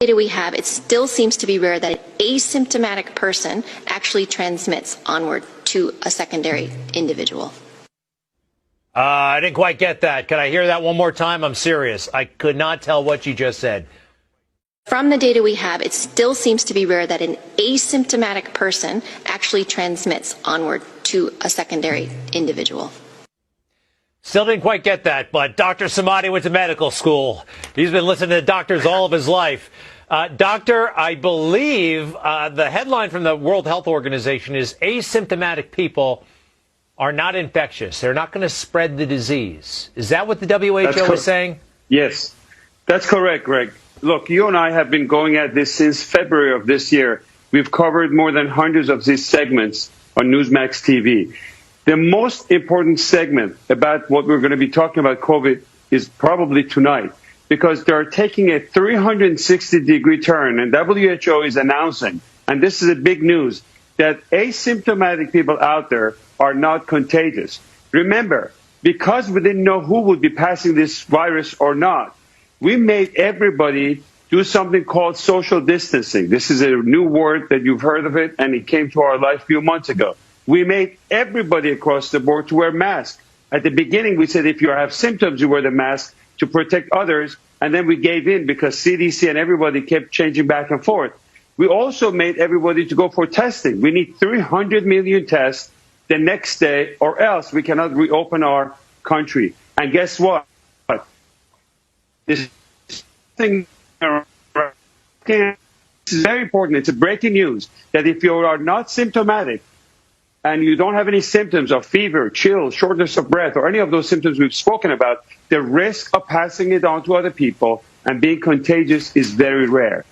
Data we have, it still seems to be rare that an asymptomatic person actually transmits onward to a secondary individual. I didn't quite get that. Can I hear that one more time? I'm serious. I could not tell what you just said. From the data we have, it still seems to be rare that an asymptomatic person actually transmits onward to a secondary individual. Still didn't quite get that, but Dr. Samadi went to medical school. He's been listening to doctors all of his life. Doctor, I believe the headline from the World Health Organization is asymptomatic people are not infectious. They're not going to spread the disease. Is that what the WHO is saying? Yes, that's correct, Greg. Look, you and I have been going at this since February of this year. We've covered more than hundreds of these segments on Newsmax TV. The most important segment about what we're going to be talking about COVID is probably tonight, because they're taking a 360-degree turn, and WHO is announcing, and this is a big news, that asymptomatic people out there are not contagious. Remember, because we didn't know who would be passing this virus or not, we made everybody do something called social distancing. This is a new word that you've heard of it, and it came to our life a few months ago. We made everybody across the board to wear masks. At the beginning, we said if you have symptoms, you wear the mask to protect others, and then we gave in because CDC and everybody kept changing back and forth. We also made everybody to go for testing. We need 300 million tests the next day, or else we cannot reopen our country. And guess what? This thing is very important. It's a breaking news that if you are not symptomatic and you don't have any symptoms of fever, chills, shortness of breath, or any of those symptoms we've spoken about, the risk of passing it on to other people and being contagious is very rare.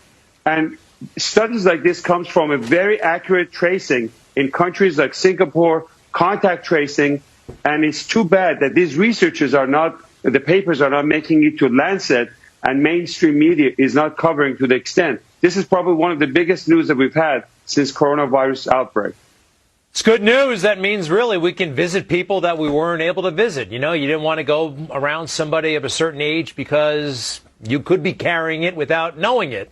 And studies like this comes from a very accurate tracing in countries like Singapore, contact tracing, and it's too bad that these researchers are not, the papers are not making it to Lancet, and mainstream media is not covering to the extent. This is probably one of the biggest news that we've had since coronavirus outbreak. It's good news. That means really we can visit people that we weren't able to visit. You know, you didn't want to go around somebody of a certain age because you could be carrying it without knowing it.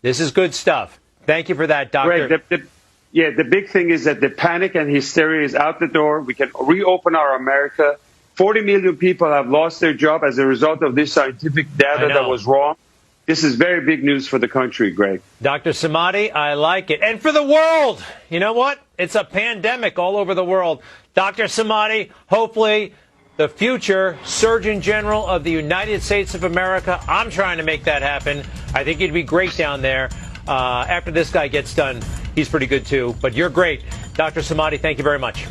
This is good stuff. Thank you for that, Doctor. Right. The big thing is that the panic and hysteria is out the door. We can reopen our America. 40 million people have lost their job as a result of this scientific data that was wrong. This is very big news for the country, Greg. Dr. Samadi, I like it. And for the world, you know what? It's a pandemic all over the world. Dr. Samadi, hopefully the future Surgeon General of the United States of America. I'm trying to make that happen. I think he'd be great down there. After this guy gets done, he's pretty good too. But you're great. Dr. Samadi, thank you very much.